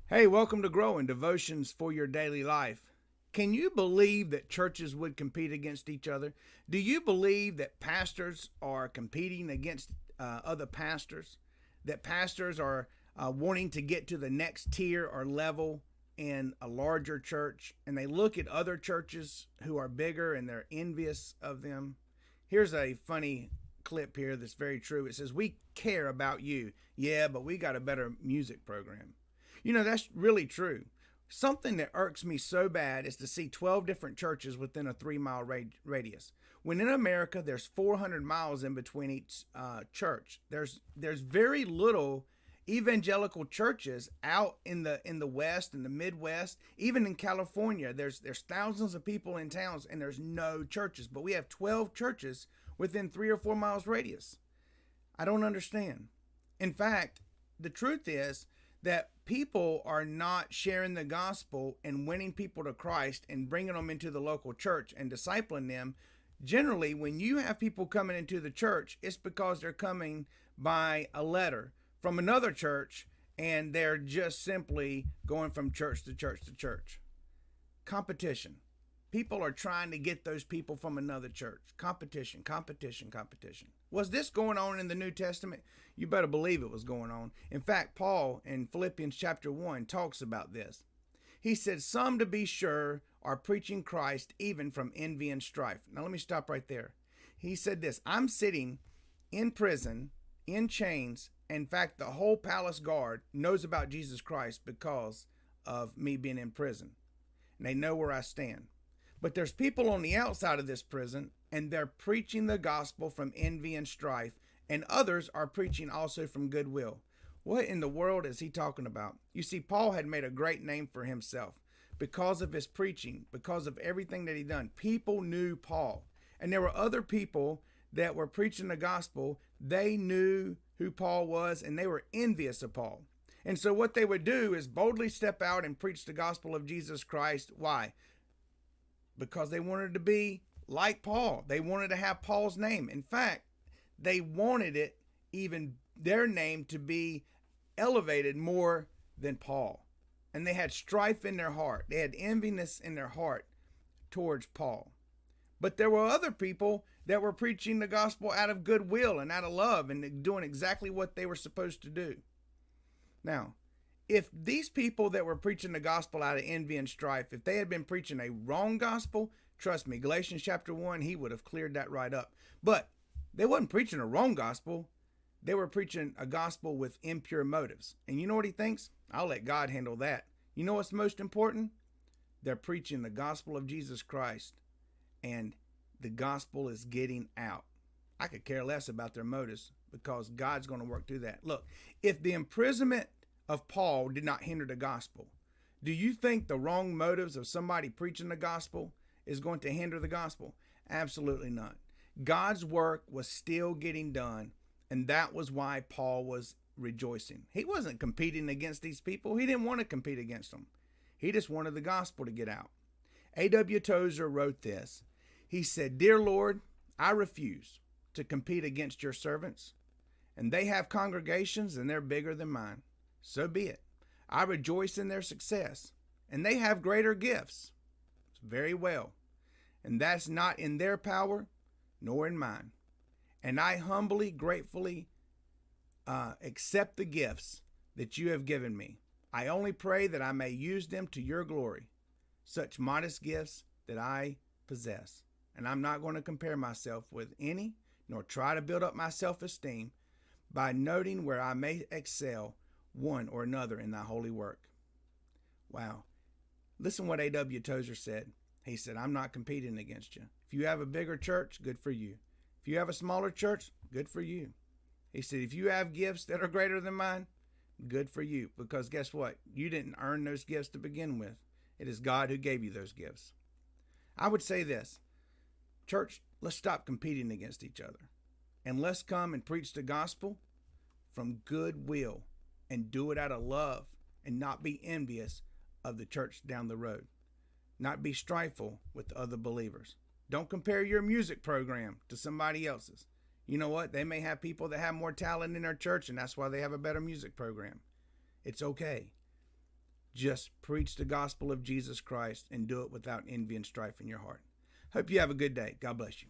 Hey, welcome to Growing Devotions for Your Daily Life. Can you believe that churches would compete against each other? Do you believe that pastors are competing against other pastors? That pastors are wanting to get to the next tier or level in a larger church, and they look at other churches who are bigger and they're envious of them? Here's a funny clip here that's very true. It says, "We care about you. Yeah, but we got a better music program." That's really true. Something that irks me so bad is to see 12 different churches within a 3 mile radius. When in America, there's 400 miles in between each church. There's very little evangelical churches out in the West and the Midwest. Even in California, there's thousands of people in towns and there's no churches. But we have 12 churches within 3 or 4 miles radius. I don't understand. In fact, the truth is that people are not sharing the gospel and winning people to Christ and bringing them into the local church and discipling them. Generally, when you have people coming into the church, it's because they're coming by a letter from another church and they're just simply going from church to church to church. Competition. People are trying to get those people from another church. Competition, competition, competition. Was this going on in the New Testament? You better believe it was going on. In fact, Paul in Philippians chapter 1 talks about this. He said, "Some, to be sure, are preaching Christ even from envy and strife." Now let me stop right there. He said this: "I'm sitting in prison, in chains. In fact, the whole palace guard knows about Jesus Christ because of me being in prison. And they know where I stand. But there's people on the outside of this prison, and they're preaching the gospel from envy and strife, and others are preaching also from goodwill." What in the world is he talking about? You see, Paul had made a great name for himself because of his preaching, because of everything that he done. People knew Paul, and there were other people that were preaching the gospel. They knew who Paul was, and they were envious of Paul. And so what they would do is boldly step out and preach the gospel of Jesus Christ. Why? Because they wanted to be like Paul. They wanted to have Paul's name. In fact, they wanted it, even their name, to be elevated more than Paul. And they had strife in their heart. They had enviness in their heart towards Paul. But there were other people that were preaching the gospel out of goodwill and out of love and doing exactly what they were supposed to do. Now, if these people that were preaching the gospel out of envy and strife, if they had been preaching a wrong gospel, trust me, Galatians chapter 1, he would have cleared that right up. But they wasn't preaching a wrong gospel. They were preaching a gospel with impure motives. And you know what he thinks? I'll let God handle that. You know what's most important? They're preaching the gospel of Jesus Christ, and the gospel is getting out. I could care less about their motives because God's going to work through that. Look, if the imprisonment of Paul did not hinder the gospel, do you think the wrong motives of somebody preaching the gospel is going to hinder the gospel? Absolutely not. God's work was still getting done, and that was why Paul was rejoicing. He wasn't competing against these people. He didn't want to compete against them. He just wanted the gospel to get out. A.W. Tozer wrote this. He said, "Dear Lord, I refuse to compete against your servants, and they have congregations and they're bigger than mine. So be it. I rejoice in their success, and they have greater gifts. Very well. And that's not in their power, nor in mine. And I humbly, gratefully accept the gifts that you have given me. I only pray that I may use them to your glory, such modest gifts that I possess. And I'm not going to compare myself with any, nor try to build up my self-esteem by noting where I may excel one or another in thy holy work." Wow. Listen what A.W. Tozer said. He said, "I'm not competing against you. If you have a bigger church, good for you. If you have a smaller church, good for you." He said, "If you have gifts that are greater than mine, good for you. Because guess what? You didn't earn those gifts to begin with. It is God who gave you those gifts." I would say this, church, let's stop competing against each other. And let's come and preach the gospel from goodwill and do it out of love and not be envious of the church down the road. Not be strifeful with other believers. Don't compare your music program to somebody else's. You know what? They may have people that have more talent in their church, and that's why they have a better music program. It's okay. Just preach the gospel of Jesus Christ and do it without envy and strife in your heart. Hope you have a good day. God bless you.